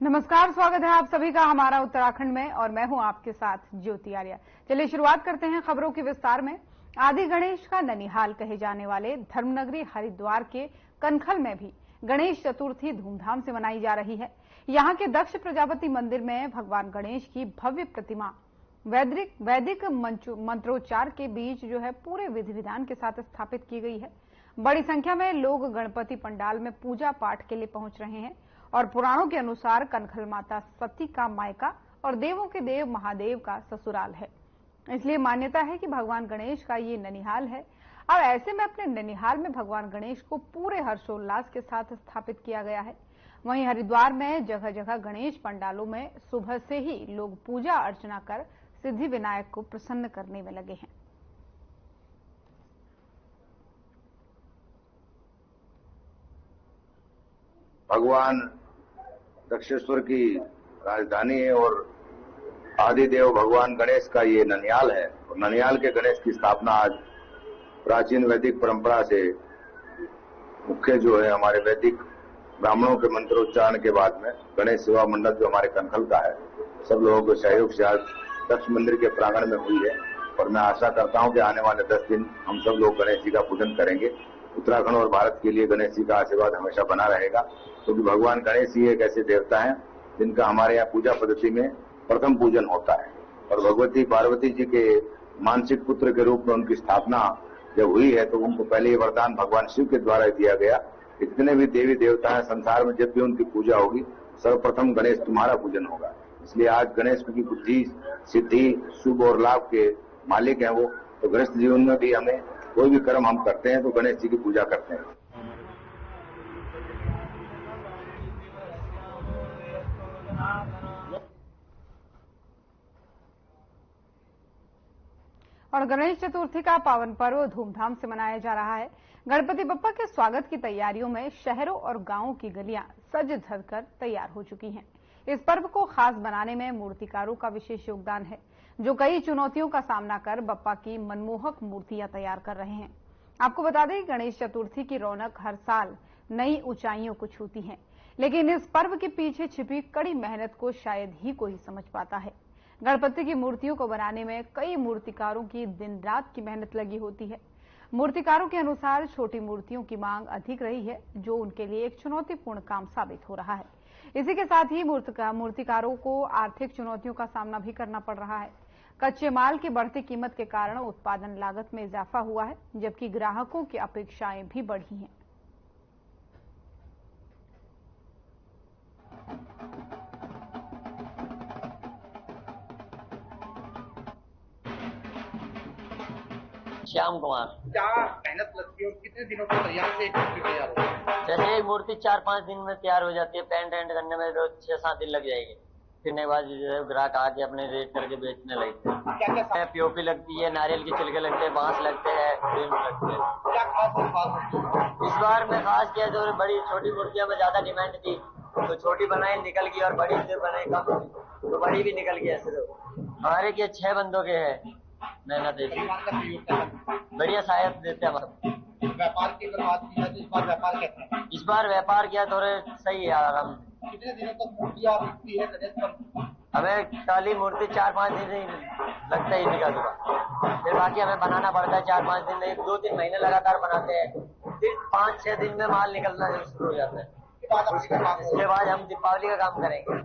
नमस्कार, स्वागत है आप सभी का हमारा उत्तराखंड में और मैं हूं आपके साथ ज्योति आर्या। चलिए शुरुआत करते हैं खबरों की विस्तार में। आदि गणेश का ननिहाल कहे जाने वाले धर्मनगरी हरिद्वार के कनखल में भी गणेश चतुर्थी धूमधाम से मनाई जा रही है। यहाँ के दक्ष प्रजापति मंदिर में भगवान गणेश की भव्य प्रतिमा वैदिक मंत्रोच्चार के बीच पूरे विधि विधान के साथ स्थापित की गई है। बड़ी संख्या में लोग गणपति पंडाल में पूजा पाठ के लिए पहुंच रहे हैं और पुराणों के अनुसार कनखल माता सती का मायका और देवों के देव महादेव का ससुराल है, इसलिए मान्यता है कि भगवान गणेश का ये ननिहाल है। अब ऐसे में अपने ननिहाल में भगवान गणेश को पूरे हर्षोल्लास के साथ स्थापित किया गया है। वहीं हरिद्वार में जगह जगह गणेश पंडालों में सुबह से ही लोग पूजा अर्चना कर सिद्धि विनायक को प्रसन्न करने में लगे हैं। भगवान दक्षेश्वर की राजधानी है और आदिदेव भगवान गणेश का ये ननिहाल है। और ननिहाल के गणेश की स्थापना आज प्राचीन वैदिक परंपरा से मुख्य हमारे वैदिक ब्राह्मणों के मंत्रोच्चारण के बाद में गणेश सेवा मंडल जो हमारे कनखल का है, सब लोगों के सहयोग से आज दक्ष मंदिर के प्रांगण में हुई है। और मैं आशा करता हूं कि आने वाले 10 दिन हम सब लोग गणेश जी का पूजन करेंगे। उत्तराखंड और भारत के लिए गणेश जी का आशीर्वाद हमेशा बना रहेगा, क्योंकि भगवान गणेश जी एक ऐसे देवता हैं जिनका हमारे यहाँ पूजा पद्धति में प्रथम पूजन होता है। और भगवती पार्वती जी के मानसिक पुत्र के रूप में उनकी स्थापना जब हुई है तो उनको पहले ये वरदान भगवान शिव के द्वारा दिया गया, जितने भी देवी देवता हैं संसार में, जब भी उनकी पूजा होगी सर्वप्रथम गणेश तुम्हारा पूजन होगा। इसलिए आज गणेश की बुद्धि, सिद्धि, शुभ और लाभ के मालिक हैं वो। तो गृहस्थ जीवन में भी हमें कोई भी कर्म हम करते हैं तो गणेश जी की पूजा करते हैं। और गणेश चतुर्थी का पावन पर्व धूमधाम से मनाया जा रहा है। गणपति बप्पा के स्वागत की तैयारियों में शहरों और गांवों की गलियां सज धज कर तैयार हो चुकी हैं। इस पर्व को खास बनाने में मूर्तिकारों का विशेष योगदान है, जो कई चुनौतियों का सामना कर बप्पा की मनमोहक मूर्तियां तैयार कर रहे हैं। आपको बता दें कि गणेश चतुर्थी की रौनक हर साल नई ऊंचाइयों को छूती है, लेकिन इस पर्व के पीछे छिपी कड़ी मेहनत को शायद ही कोई समझ पाता है। गणपति की मूर्तियों को बनाने में कई मूर्तिकारों की दिन रात की मेहनत लगी होती है। मूर्तिकारों के अनुसार छोटी मूर्तियों की मांग अधिक रही है, जो उनके लिए एक चुनौतीपूर्ण काम साबित हो रहा है। इसी के साथ ही मूर्तिकारों को आर्थिक चुनौतियों का सामना भी करना पड़ रहा है। कच्चे माल की बढ़ती कीमत के कारण उत्पादन लागत में इजाफा हुआ है, जबकि ग्राहकों की अपेक्षाएं भी बढ़ी हैं। श्याम कुमार। क्या मेहनत लगती है और कितने दिनों को तैयार से एक मूर्ति तैयार होती है? जैसे एक मूर्ति 4-5 दिन में तैयार हो जाती है। पेंट करने में 6-7 दिन लग जाएगी। फिर के बाद ग्राहक आके अपने रेट करके बेचने लगते हैं। क्या पीओपी लगती है, नारियल के छिलके लगते हैं, बांस लगते हैं, फ्रेम लगते हैं। क्या खास इस बार में खास किया जो बड़ी छोटी मूर्तियों में ज्यादा डिमांड थी, तो छोटी बनाई निकल गई, और बड़ी से बनाई कम तो बड़ी भी निकल गई। ऐसे तो हमारे के 6 बंदों के है मेहनत है। बढ़िया सहायता देते हैं। व्यापार की अगर बात की जाए तो इस बार व्यापार कैसा है? इस बार व्यापार किया थोड़े सही है आराम। कितने दिनों तक मूर्तियां बिकती है गणेश पर? हमें काली मूर्ति 4-5 दिन ही लगता है बिका दूंगा। फिर बाकी हमें बनाना पड़ता है 4-5 दिन नहीं, 2-3 महीने लगातार बनाते हैं। फिर 5-6 दिन में माल निकलना शुरू हो जाता है। इसके बाद हम दीपावली का काम करेंगे।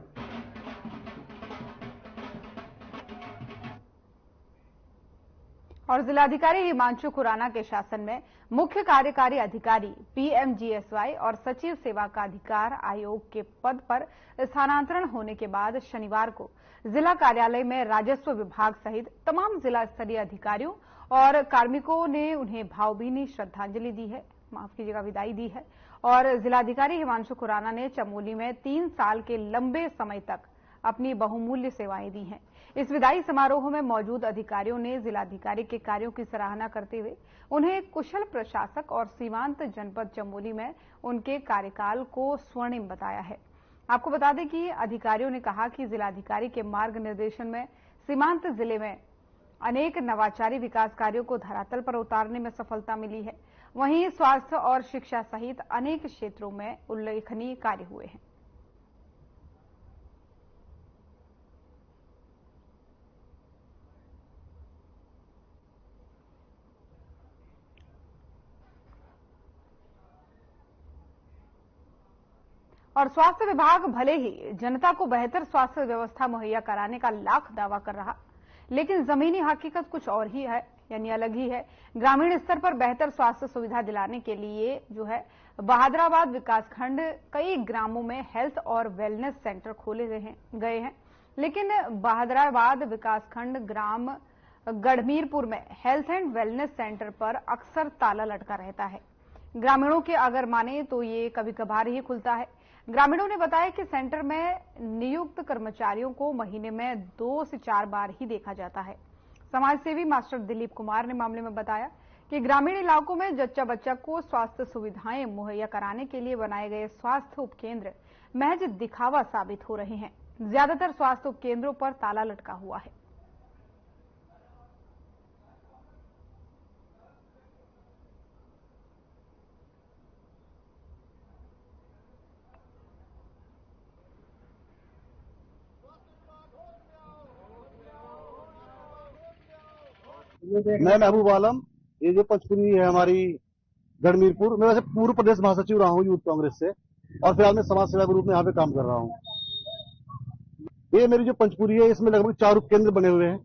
और जिलाधिकारी हिमांशु खुराना के शासन में मुख्य कार्यकारी अधिकारी पीएमजीएसवाई और सचिव सेवा का अधिकार आयोग के पद पर स्थानांतरण होने के बाद शनिवार को जिला कार्यालय में राजस्व विभाग सहित तमाम जिला स्तरीय अधिकारियों और कार्मिकों ने उन्हें भावभीनी श्रद्धांजलि दी है, विदाई दी है। और जिलाधिकारी हिमांशु खुराना ने चमोली में 3 साल के लंबे समय तक अपनी बहुमूल्य सेवाएं दी हैं। इस विदाई समारोह में मौजूद अधिकारियों ने जिलाधिकारी के कार्यों की सराहना करते हुए उन्हें एक कुशल प्रशासक और सीमांत जनपद चमोली में उनके कार्यकाल को स्वर्णिम बताया है। आपको बता दें कि अधिकारियों ने कहा कि जिलाधिकारी के मार्ग निर्देशन में सीमांत जिले में अनेक नवाचारी विकास कार्यों को धरातल पर उतारने में सफलता मिली है। वहीं स्वास्थ्य और शिक्षा सहित अनेक क्षेत्रों में उल्लेखनीय कार्य हुए हैं। और स्वास्थ्य विभाग भले ही जनता को बेहतर स्वास्थ्य व्यवस्था मुहैया कराने का लाख दावा कर रहा, लेकिन जमीनी हकीकत कुछ और ही है, यानी अलग ही है। ग्रामीण स्तर पर बेहतर स्वास्थ्य सुविधा दिलाने के लिए जो है बहादुराबाद विकासखंड कई ग्रामों में हेल्थ और वेलनेस सेंटर खोले गए हैं, लेकिन बहादुराबाद विकासखंड ग्राम गढ़मीरपुर में हेल्थ एंड वेलनेस सेंटर पर अक्सर ताला लटका रहता है। ग्रामीणों के अगर माने तो ये कभी कभार ही खुलता है। ग्रामीणों ने बताया कि सेंटर में नियुक्त कर्मचारियों को महीने में 2 से 4 बार ही देखा जाता है। समाजसेवी मास्टर दिलीप कुमार ने मामले में बताया कि ग्रामीण इलाकों में जच्चा बच्चा को स्वास्थ्य सुविधाएं मुहैया कराने के लिए बनाए गए स्वास्थ्य उपकेंद्र महज दिखावा साबित हो रहे हैं। ज्यादातर स्वास्थ्य उपकेंद्रों पर ताला लटका हुआ है। मैं महबूब आलम, ये जो पंचपुरी है हमारी गढ़मीरपुर, मैं वैसे पूर्व प्रदेश महासचिव रहा हूँ यूथ कांग्रेस से, और फिलहाल मैं समाज सेवा के रूप में यहाँ पे काम कर रहा हूँ। ये मेरी जो पंचपुरी है, इसमें लगभग 4 उपकेंद्र बने हुए हैं,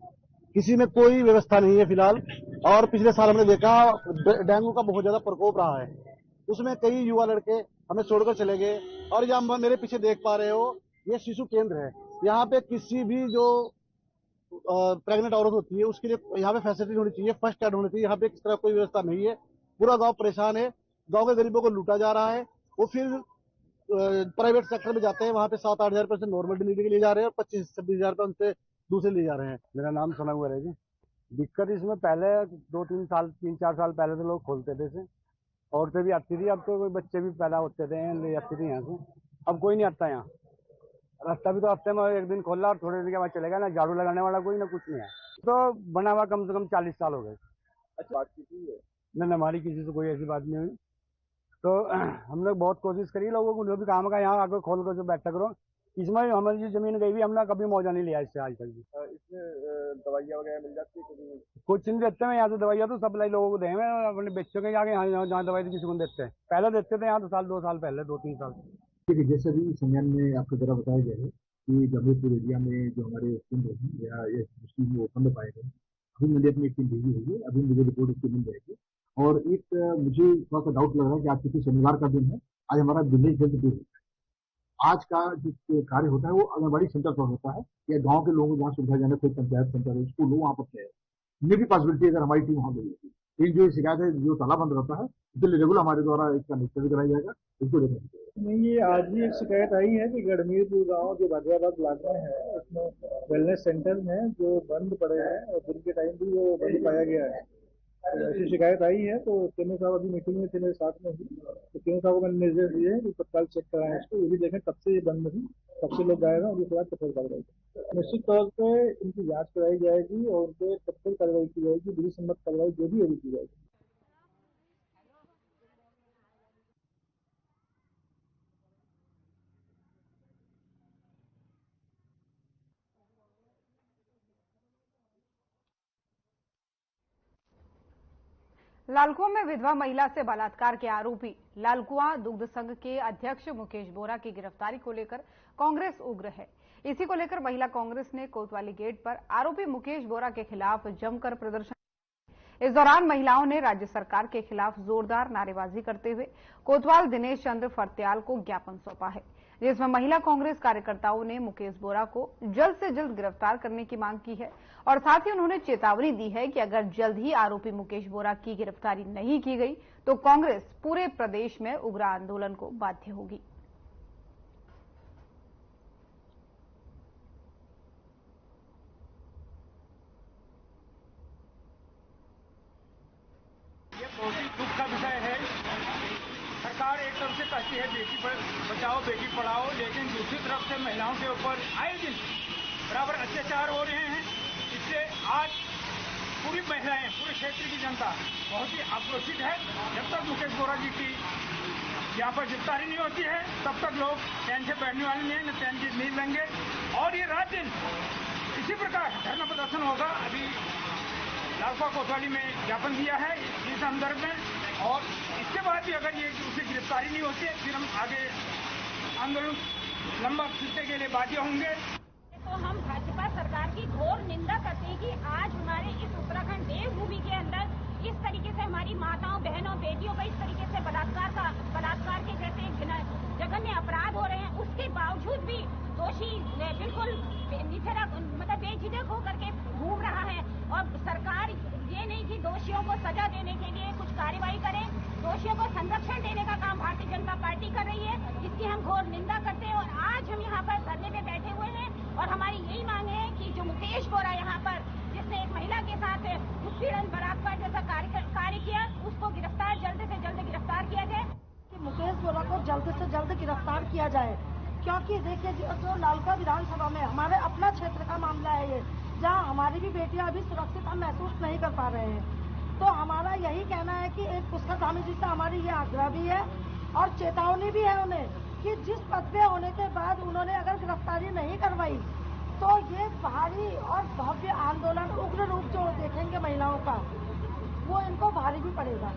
किसी में कोई व्यवस्था नहीं है फिलहाल। और पिछले साल हमने देखा डेंगू का बहुत ज्यादा प्रकोप रहा है, उसमें कई युवा लड़के हमें छोड़कर चले गए। और यहाँ मेरे पीछे देख पा रहे हो, ये शिशु केंद्र है। यहाँ पे किसी भी जो प्रेग्नेंट औरत होती है उसके लिए यहाँ पे फैसिलिटी होनी चाहिए, फर्स्ट एड होनी चाहिए। यहाँ पे इस तरह कोई व्यवस्था नहीं है। पूरा गांव परेशान है, गांव के गरीबों को लूटा जा रहा है। वो फिर प्राइवेट सेक्टर में जाते हैं, वहाँ पे 7-8 हजार रुपए से नॉर्मल डिलीवरी के लिए जा रहे हैं और 25-26 हजार रुपए उनसे दूसरे ले जा रहे हैं। मेरा नाम सुना हुआ है जी। दिक्कत इसमें पहले 3-4 साल पहले तो लोग खोलते थे, औरतें भी आती थी, अब तो कोई बच्चे भी पैदा होते थे, ले जाती थी यहाँ से। अब कोई नहीं आता यहाँ। रास्ता भी तो हफ्ते में एक दिन खोला और थोड़े दिन के बाद चलेगा ना, झाड़ू लगाने वाला कोई ना कुछ नहीं है। तो बना हुआ कम से कम 40 साल हो गए। अच्छा, बात किसी है नहीं, हमारी किसी से कोई ऐसी बात नहीं हुई। तो हम लोग बहुत कोशिश करी लोगों को, जो भी काम का यहाँ आकर खोल कर जो बैठा करो। इसमें हमारी जो जमीन गई भी, हमने कभी मौजा नहीं लिया इससे आज तक भी। इसमें दवाइयाँ वगैरह मिल जाती है? कुछ नहीं देते हैं यहाँ से दवाइयाँ, तो सप्लाई लोगों को देंगे, अपने बच्चों के जाके यहाँ जहाँ दवाई किसी को देते हैं। पहले देते थे यहाँ तो 2 साल पहले, 2-3 साल। ठीक है, जैसे अभी संज्ञान में आपको जरा बताया गया है कि गंभीरपुर एरिया में जो हमारे केंद्र हैं या ये मुस्लिम ओपन पाए गए, अभी मुझे अपनी एक टीम भेजी हुई है, अभी मुझे रिपोर्ट उसकी मिल जाएगी। और एक मुझे थोड़ा सा डाउट लग रहा है कि आज क्योंकि शनिवार का दिन है, आज हमारा विलेज हेल्थ डे होता है। आज का जो कार्य होता है वो आंगनबाड़ी सेंटर पर होता है, या गाँव के लोगों को जहाँ सुविधा जाने, कोई पंचायत सेंटर स्कूल हो वहाँ पर है। ये भी पॉसिबिलिटी अगर हमारी टीम वहाँ गई होती है। एक जो शिकायत है, जो ताला बंद रहता है, इसलिए रेगुलर हमारे द्वारा इसका निरीक्षण कराया जाएगा, इसको देखना। नहीं, ये आज भी एक शिकायत आई है कि गढ़मीरपुर गांव जो बहादुराबाद ब्लॉक में है, उसमें वेलनेस सेंटर हैं जो बंद पड़े हैं और दिन के टाइम भी वो बंद पाया गया है। तो ऐसी शिकायत आई है, तो केंद्र साहब अभी मीटिंग में थे मेरे साथ में ही, तो केंद्र साहब को मैंने निर्देश दिए हैं कि तत्काल चेक कराएं इसको। ये भी देखें कब से ये बंद नहीं, कब से लोग गायब हैं, उसके बाद कठोर कार्रवाई। निश्चित तौर पर इनकी जाँच कराई जाएगी और उन पर कठोर कार्रवाई की जाएगी, विधि सम्मत कार्रवाई जो भी होगी की जाएगी। लालकुआं में विधवा महिला से बलात्कार के आरोपी लालकुआं दुग्ध संघ के अध्यक्ष मुकेश बोरा की गिरफ्तारी को लेकर कांग्रेस उग्र है। इसी को लेकर महिला कांग्रेस ने कोतवाली गेट पर आरोपी मुकेश बोरा के खिलाफ जमकर प्रदर्शन। इस दौरान महिलाओं ने राज्य सरकार के खिलाफ जोरदार नारेबाजी करते हुए कोतवाल दिनेश चंद्र फर्त्याल को ज्ञापन सौंपा है, जिसमें महिला कांग्रेस कार्यकर्ताओं ने मुकेश बोरा को जल्द से जल्द गिरफ्तार करने की मांग की है और साथ ही उन्होंने चेतावनी दी है कि अगर जल्द ही आरोपी मुकेश बोरा की गिरफ्तारी नहीं की गई तो कांग्रेस पूरे प्रदेश में उग्र आंदोलन को बाध्य होगी। ये बहुत ही दुख का विषय है। सरकार एक तरफ से कहती है बेटी बचाओ बेटी पढ़ाओ, लेकिन दूसरी तरफ से महिलाओं के ऊपर आए दिन बराबर अत्याचार हो रहे हैं। इससे आज पूरी महिलाएं, पूरे क्षेत्र की जनता बहुत ही आक्रोशित है। जब तक मुकेश बोरा जी की यहाँ पर गिरफ्तारी नहीं होती है, तब तक लोग चैन से बैठने वाले नहीं है, चैन की नींद लेंगे और ये रात दिन इसी प्रकार धरना प्रदर्शन होगा। अभी लालकुआं कोतवाली में ज्ञापन दिया है इस संदर्भ में, और इसके बाद भी अगर ये उसकी गिरफ्तारी नहीं होती है, फिर हम आगे आंदोलन लंबा खींचने के लिए बाध्य होंगे। तो हम भाजपा सरकार की घोर निंदा करते हैं कि आज हमारे इस उत्तराखंड देवभूमि के अंदर इस तरीके से हमारी माताओं, बहनों, बेटियों का इस तरीके से बलात्कार के जैसे जघन्य अपराध हो रहे हैं। उसके बावजूद भी दोषी बिल्कुल मतलब बेझिझक होकर के घूम रहा है और सरकार ये नहीं कि दोषियों को सजा देने के लिए कुछ कार्रवाई करे, दोषियों को संरक्षण देने का काम भारतीय जनता पार्टी कर रही है। इसकी हम घोर निंदा करते हैं और आज हम यहाँ पर धरने पे बैठे हुए हैं और हमारी यही मांग है कि जो मुकेश बोरा यहाँ पर जिसने एक महिला के साथ उत्पीड़न, बलात्कार जैसा कार्य किया, उसको जल्द से जल्द गिरफ्तार किया जाए। कि मुकेश बोरा को जल्द से जल्द गिरफ्तार किया जाए, क्योंकि देखिए जो लालका विधानसभा में हमारे अपना क्षेत्र का मामला है ये, जहाँ हमारी भी बेटियां अभी सुरक्षित हम महसूस नहीं कर पा रहे हैं। तो हमारा यही कहना है कि एक पुष्कर धामी जी से हमारी ये आग्रह भी है और चेतावनी भी है उन्हें कि जिस पद पे होने के बाद उन्होंने अगर गिरफ्तारी नहीं करवाई तो ये भारी और भव्य आंदोलन, उग्र रूप जो देखेंगे महिलाओं का, वो इनको भारी भी पड़ेगा।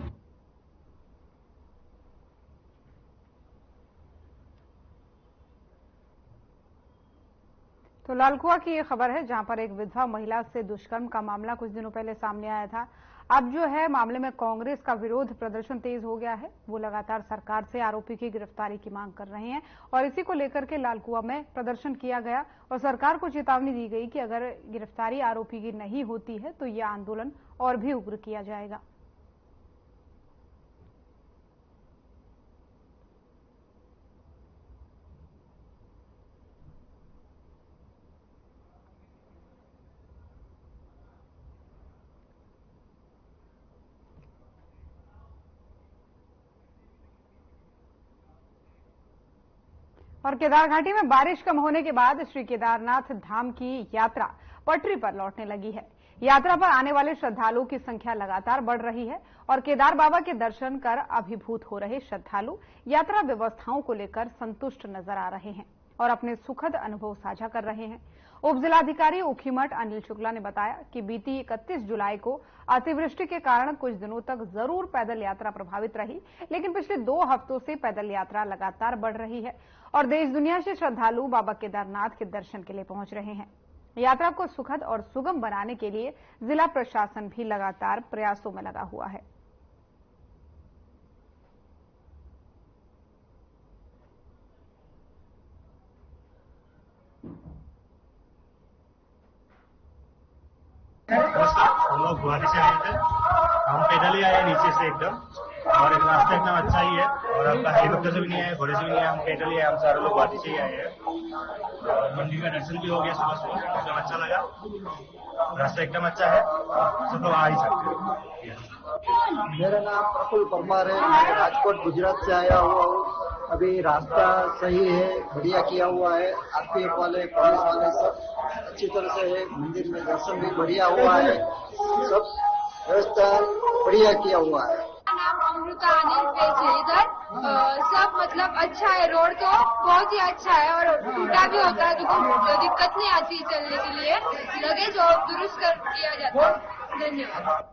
तो लालकुआ की ये खबर है जहां पर एक विधवा महिला से दुष्कर्म का मामला कुछ दिनों पहले सामने आया था। अब जो है मामले में कांग्रेस का विरोध प्रदर्शन तेज हो गया है। वो लगातार सरकार से आरोपी की गिरफ्तारी की मांग कर रहे हैं और इसी को लेकर के लालकुआ में प्रदर्शन किया गया और सरकार को चेतावनी दी गई कि अगर गिरफ्तारी आरोपी की नहीं होती है तो यह आंदोलन और भी उग्र किया जाएगा। और केदार घाटी में बारिश कम होने के बाद श्री केदारनाथ धाम की यात्रा पटरी पर लौटने लगी है। यात्रा पर आने वाले श्रद्धालुओं की संख्या लगातार बढ़ रही है और केदार बाबा के दर्शन कर अभिभूत हो रहे श्रद्धालु यात्रा व्यवस्थाओं को लेकर संतुष्ट नजर आ रहे हैं और अपने सुखद अनुभव साझा कर रहे हैं। उप जिलाधिकारी ऊखीमठ अनिल शुक्ला ने बताया कि बीती 31 जुलाई को अतिवृष्टि के कारण कुछ दिनों तक जरूर पैदल यात्रा प्रभावित रही, लेकिन पिछले 2 हफ्तों से पैदल यात्रा लगातार बढ़ रही है और देश दुनिया से श्रद्धालु बाबा केदारनाथ के दर्शन के लिए पहुंच रहे हैं। यात्रा को सुखद और सुगम बनाने के लिए जिला प्रशासन भी लगातार प्रयासों में लगा हुआ है। हम लोग गुवाहाटी से आए थे, हम पैदल ही आए नीचे से एकदम, और रास्ता एकदम अच्छा ही है और आपका हेलीकॉप्टर से भी नहीं आए, घोड़े से भी नहीं आए, हम पैदल ही आए। हम सारे लोग गुवाहाटी से ही आए हैं। मंदिर का दर्शन भी हो गया सुबह सुबह, एकदम अच्छा लगा। रास्ता एकदम अच्छा है, सब लोग आ ही सकते हैं। मेरा नाम प्रफुल्ल परमार है, मैं राजकोट गुजरात से आया हुआ हूँ। अभी रास्ता सही है, बढ़िया किया हुआ है। आरपीएफ वाले, पुलिस वाले सब अच्छी तरह से है। मंदिर में दर्शन भी बढ़िया हुआ है, सब व्यवस्था बढ़िया किया हुआ है। नाम अमृता अनिल पेज है। इधर सब मतलब अच्छा है, रोड तो बहुत ही अच्छा है और टूटा भी होता है तो दिक्कत नहीं आती चलने के लिए। लगेज और दुरुस्त कर किया जाता है। धन्यवाद।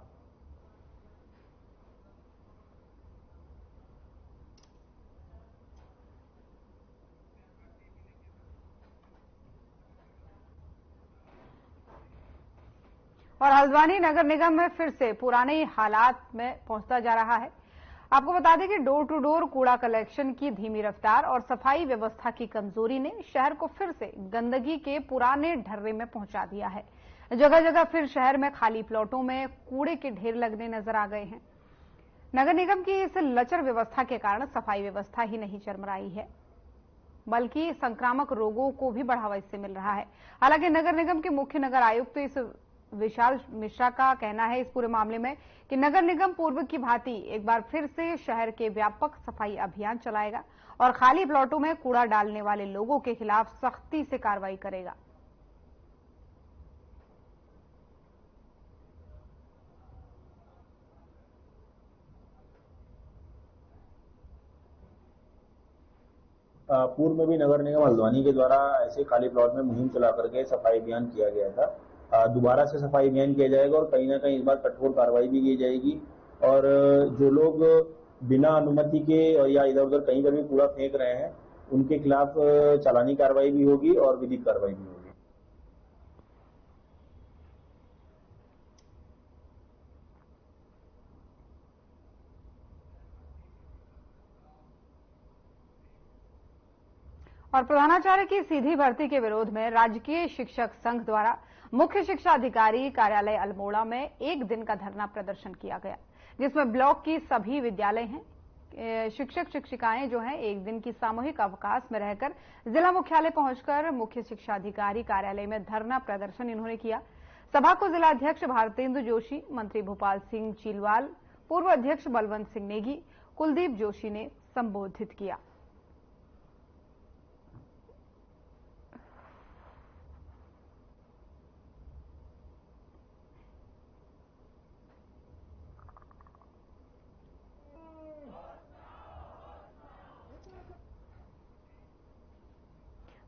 और हल्द्वानी नगर निगम में फिर से पुराने हालात में पहुंचता जा रहा है। आपको बता दें कि डोर टू डोर कूड़ा कलेक्शन की धीमी रफ्तार और सफाई व्यवस्था की कमजोरी ने शहर को फिर से गंदगी के पुराने ढर्रे में पहुंचा दिया है। जगह जगह फिर शहर में खाली प्लॉटों में कूड़े के ढेर लगने नजर आ गए हैं। नगर निगम की इस लचर व्यवस्था के कारण सफाई व्यवस्था ही नहीं चरमराई है, बल्कि संक्रामक रोगों को भी बढ़ावा इससे मिल रहा है। हालांकि नगर निगम के मुख्य नगर आयुक्त तो इस विशाल मिश्रा का कहना है इस पूरे मामले में कि नगर निगम पूर्व की भांति एक बार फिर से शहर के व्यापक सफाई अभियान चलाएगा और खाली प्लॉटों में कूड़ा डालने वाले लोगों के खिलाफ सख्ती से कार्रवाई करेगा। पूर्व में भी नगर निगम हल्द्वानी के द्वारा ऐसे खाली प्लॉट में मुहिम चला करके सफाई अभियान किया गया था। दोबारा से सफाई अभियान किया जाएगा और कहीं ना कहीं इस बार कठोर कार्रवाई भी की जाएगी और जो लोग बिना अनुमति के या इधर उधर कहीं पर भी कूड़ा फेंक रहे हैं उनके खिलाफ चालानी कार्रवाई भी होगी और विधिक कार्रवाई भी होगी। और प्रधानाचार्य की सीधी भर्ती के विरोध में राजकीय शिक्षक संघ द्वारा मुख्य शिक्षा अधिकारी कार्यालय अल्मोड़ा में एक दिन का धरना प्रदर्शन किया गया, जिसमें ब्लॉक की सभी विद्यालय हैं शिक्षक शिक्षिकाएं जो हैं एक दिन की सामूहिक अवकाश में रहकर जिला मुख्यालय पहुंचकर मुख्य शिक्षा अधिकारी कार्यालय में धरना प्रदर्शन इन्होंने किया। सभा को जिलाध्यक्ष भारतेंदु जोशी, मंत्री भोपाल सिंह चीलवाल, पूर्व अध्यक्ष बलवंत सिंह नेगी, कुलदीप जोशी ने संबोधित किया।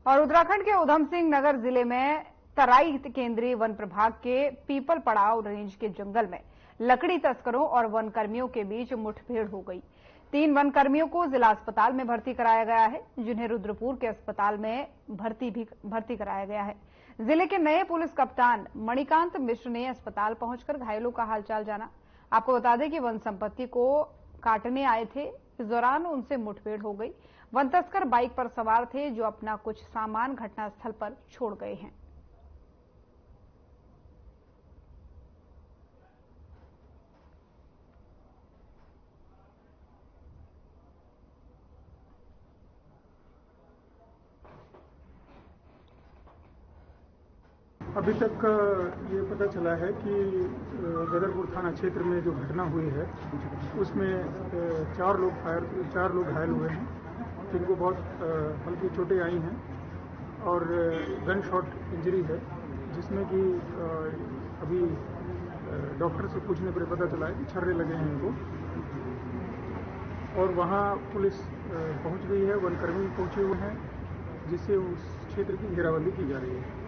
और उत्तराखंड के उधम सिंह नगर जिले में तराई केंद्रीय वन प्रभाग के पीपल पड़ाव रेंज के जंगल में लकड़ी तस्करों और वन कर्मियों के बीच मुठभेड़ हो गई। 3 वन कर्मियों को जिला अस्पताल में भर्ती कराया गया है, जिन्हें रुद्रपुर के अस्पताल में भर्ती कराया गया है। जिले के नए पुलिस कप्तान मणिकांत मिश्र ने अस्पताल पहुंचकर घायलों का हालचाल जाना। आपको बता दें कि वन संपत्ति को काटने आए थे, इस दौरान उनसे मुठभेड़ हो गई। वन तस्कर बाइक पर सवार थे जो अपना कुछ सामान घटनास्थल पर छोड़ गए हैं। अभी तक ये पता चला है कि गदरपुर थाना क्षेत्र में जो घटना हुई है उसमें 4 लोग घायल हुए हैं, जिनको बहुत हल्की चोटें आई हैं और गन शॉट इंजरी है, जिसमें कि अभी डॉक्टर से पूछने पर पता चला है कि छर्रे लगे हैं इनको। और वहाँ पुलिस पहुँच गई है, वनकर्मी पहुँचे हुए हैं, जिससे उस क्षेत्र की घेराबंदी की जा रही है।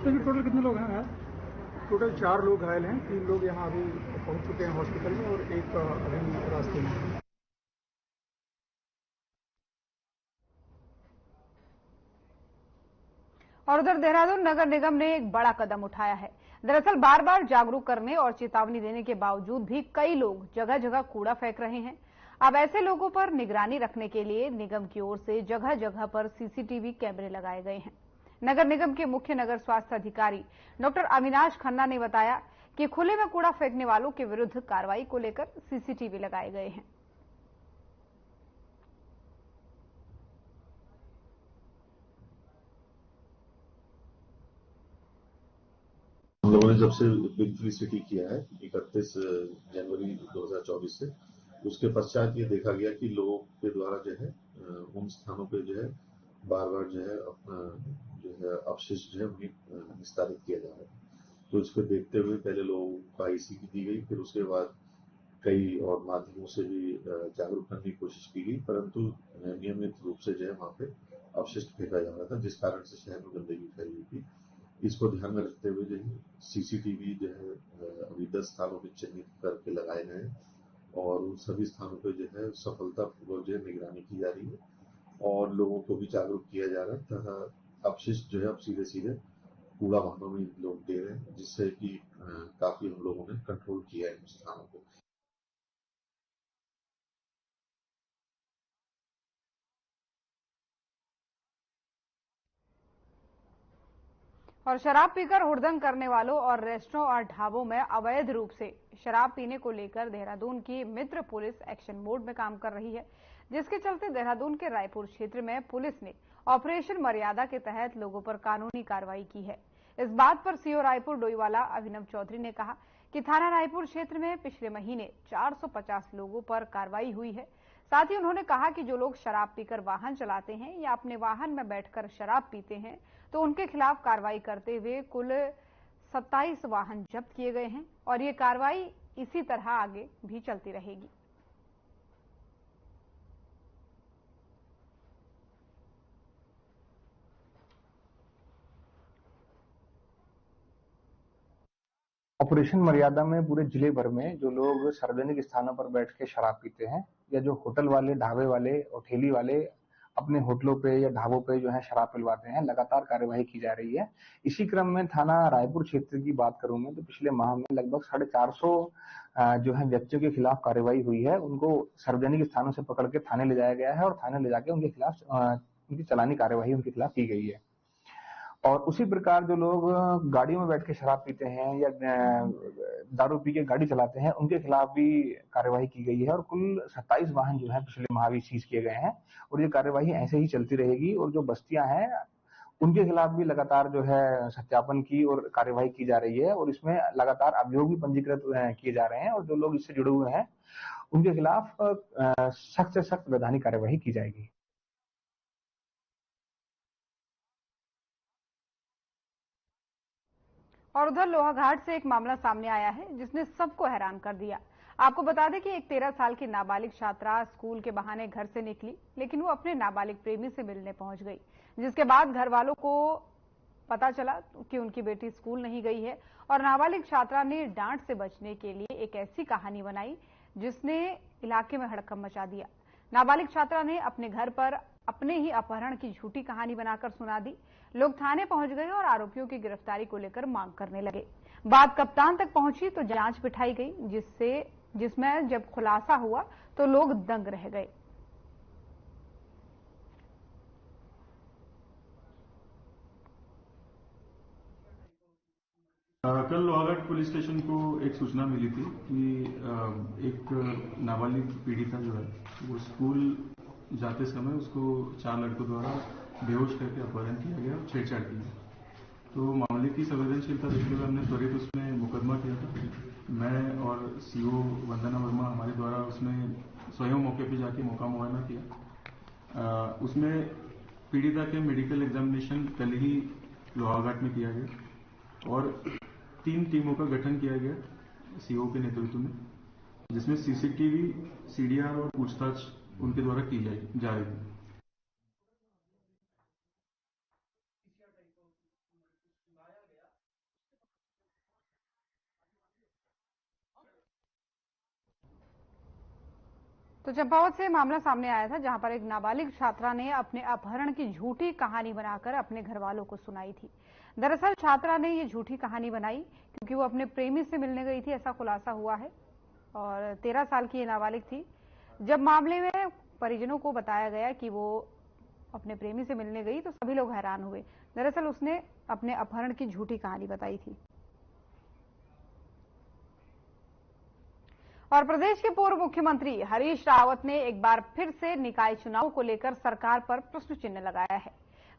देखिए टोटल कितने लोग हैं? टोटल 4 लोग घायल हैं, 3 लोग यहाँ अभी पहुँच चुके हैं हॉस्पिटल में और एक अभी रास्ते में। और उधर देहरादून नगर निगम ने एक बड़ा कदम उठाया है। दरअसल बार बार जागरूक करने और चेतावनी देने के बावजूद भी कई लोग जगह जगह कूड़ा फेंक रहे हैं। अब ऐसे लोगों पर निगरानी रखने के लिए निगम की ओर से जगह जगह पर सीसीटीवी कैमरे लगाए गए हैं। नगर निगम के मुख्य नगर स्वास्थ्य अधिकारी डॉक्टर अविनाश खन्ना ने बताया कि खुले में कूड़ा फेंकने वालों के विरुद्ध कार्रवाई को लेकर सीसीटीवी लगाए गए हैं। हम लोगों ने जब से बिग फ्री सिटी किया है 31 जनवरी 2024 से, उसके पश्चात ये देखा गया कि लोगों के द्वारा जो है उन स्थानों पे जो है बार बार जो है अपना जो है अपशिष्ट जो है उन्हें निस्तारित किया जा रहा है। तो इसको देखते हुए पहले लोगों को आईसीकी दी गई, फिर उसके बाद कई और माध्यमों से भी जागरूक करने की कोशिश की गई, परंतु नियमित रूप से जो है वहाँ पे अपशिष्ट फेंका जा रहा था, जिस कारण से शहर में गंदगी फैली हुई थी। इसको ध्यान में रखते हुए जो है सीसीटीवी जो है अभी 10 स्थानों पर चिन्हित करके लगाए गए हैं और उन सभी स्थानों पर जो है सफलतापूर्वक जो है निगरानी की जा रही है और लोगों को भी जागरूक किया जा रहा है तथा अपशिष्ट जो है अब सीधे सीधे कूड़ा वाहनों में लोग दे रहे हैं, जिससे कि काफी हम लोगों ने कंट्रोल किया है उन स्थानों को। और शराब पीकर हुड़दंग करने वालों और रेस्टोरेंट और ढाबों में अवैध रूप से शराब पीने को लेकर देहरादून की मित्र पुलिस एक्शन मोड में काम कर रही है, जिसके चलते देहरादून के रायपुर क्षेत्र में पुलिस ने ऑपरेशन मर्यादा के तहत लोगों पर कानूनी कार्रवाई की है। इस बात पर सीओ रायपुर डोईवाला अभिनव चौधरी ने कहा कि थाना रायपुर क्षेत्र में पिछले महीने 450 लोगों पर कार्रवाई हुई है। साथ ही उन्होंने कहा कि जो लोग शराब पीकर वाहन चलाते हैं या अपने वाहन में बैठकर शराब पीते हैं तो उनके खिलाफ कार्रवाई करते हुए कुल 27 वाहन जब्त किए गए हैं और ये कार्रवाई इसी तरह आगे भी चलती रहेगी। ऑपरेशन मर्यादा में पूरे जिले भर में जो लोग सार्वजनिक स्थानों पर बैठ के शराब पीते हैं या जो होटल वाले, ढाबे वाले और ठेली वाले अपने होटलों पे या ढाबों पे जो है शराब पिलवाते हैं, लगातार कार्यवाही की जा रही है। इसी क्रम में थाना रायपुर क्षेत्र की बात करूं मैं तो पिछले माह में लगभग 450 जो है व्यक्तियों के खिलाफ कार्यवाही हुई है। उनको सार्वजनिक स्थानों से पकड़ के थाने ले जाया गया है और थाने ले जाके उनके खिलाफ उनकी चालानी कार्यवाही उनके खिलाफ की गई है। और उसी प्रकार जो लोग गाड़ियों में बैठ के शराब पीते हैं या दारू पी के गाड़ी चलाते हैं, उनके खिलाफ भी कार्यवाही की गई है और कुल 27 वाहन जो है पिछले माह भी सीज किए गए हैं और ये कार्यवाही ऐसे ही चलती रहेगी। और जो बस्तियां हैं उनके खिलाफ भी लगातार जो है सत्यापन की और कार्यवाही की जा रही है और इसमें लगातार अभियोग भी पंजीकृत किए जा रहे हैं और जो लोग इससे जुड़े हुए हैं उनके खिलाफ सख्त से सख्त वैधानिक कार्यवाही की जाएगी। और उधर लोहाघाट से एक मामला सामने आया है जिसने सबको हैरान कर दिया। आपको बता दें कि एक 13 साल की नाबालिग छात्रा स्कूल के बहाने घर से निकली, लेकिन वो अपने नाबालिग प्रेमी से मिलने पहुंच गई, जिसके बाद घर वालों को पता चला कि उनकी बेटी स्कूल नहीं गई है और नाबालिग छात्रा ने डांट से बचने के लिए एक ऐसी कहानी बनाई जिसने इलाके में हड़कंप मचा दिया। नाबालिग छात्रा ने अपने घर पर अपने ही अपहरण की झूठी कहानी बनाकर सुना दी। लोग थाने पहुंच गए और आरोपियों की गिरफ्तारी को लेकर मांग करने लगे। बात कप्तान तक पहुंची तो जांच बिठाई गई, जिसमें जब खुलासा हुआ तो लोग दंग रह गए। कल लोहाघाट पुलिस स्टेशन को एक सूचना मिली थी कि एक नाबालिग पीड़िता जो है वो स्कूल जाते समय उसको 4 लड़कों द्वारा बेहोश करके अपहरण किया गया और छेड़छाड़ की गई। तो मामले की संवेदनशीलता देखते हुए हमने त्वरित उसमें मुकदमा किया था। मैं और सीओ वंदना वर्मा हमारे द्वारा उसमें स्वयं मौके पर जाके मौका मुआयना किया। उसमें पीड़िता के मेडिकल एग्जामिनेशन कल ही लोहाघाट में किया गया और 3 टीमों का गठन किया गया सीओ के नेतृत्व में, जिसमें सीसीटीवी, सीडीआर और पूछताछ उनके द्वारा की जा रही है। तो चंपावत से मामला सामने आया था जहां पर एक नाबालिग छात्रा ने अपने अपहरण की झूठी कहानी बनाकर अपने घर वालों को सुनाई थी। दरअसल छात्रा ने ये झूठी कहानी बनाई क्योंकि वो अपने प्रेमी से मिलने गई थी, ऐसा खुलासा हुआ है और 13 साल की ये नाबालिग थी। जब मामले में परिजनों को बताया गया कि वो अपने प्रेमी से मिलने गई तो सभी लोग हैरान हुए। दरअसल उसने अपने अपहरण की झूठी कहानी बताई थी। और प्रदेश के पूर्व मुख्यमंत्री हरीश रावत ने एक बार फिर से निकाय चुनाव को लेकर सरकार पर प्रश्न चिन्ह लगाया है।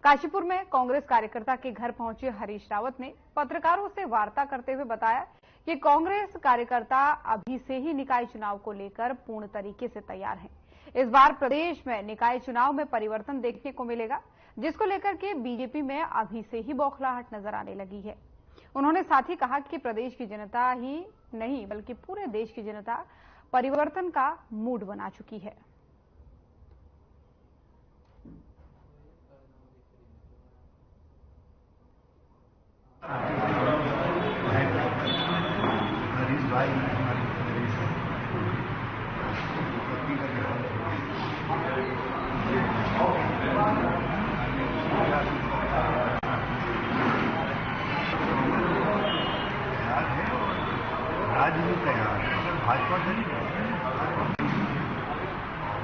काशीपुर में कांग्रेस कार्यकर्ता के घर पहुंचे हरीश रावत ने पत्रकारों से वार्ता करते हुए बताया कि कांग्रेस कार्यकर्ता अभी से ही निकाय चुनाव को लेकर पूर्ण तरीके से तैयार हैं। इस बार प्रदेश में निकाय चुनाव में परिवर्तन देखने को मिलेगा, जिसको लेकर के बीजेपी में अभी से ही बौखलाहट नजर आने लगी है। उन्होंने साथ ही कहा कि प्रदेश की जनता ही नहीं बल्कि पूरे देश की जनता परिवर्तन का मूड बना चुकी है। हरीश भाई आज भी तैयार है, अगर भाजपा से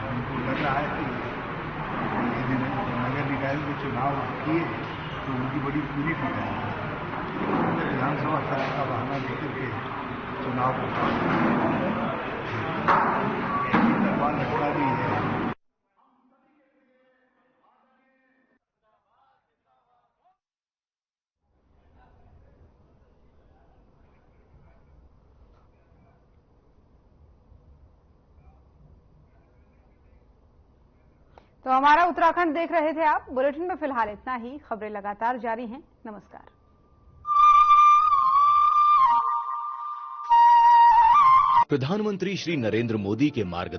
उनको लग रहा है कि नगर निकाय के चुनाव किए तो उनकी बड़ी पूरी तैयारी है। विधानसभा खर्च का बहाना लेकर के चुनाव को दरबार लगता भी है। तो हमारा उत्तराखंड देख रहे थे आप। बुलेटिन में फिलहाल इतना ही। खबरें लगातार जारी हैं। नमस्कार। प्रधानमंत्री श्री नरेंद्र मोदी के मार्गदर्शन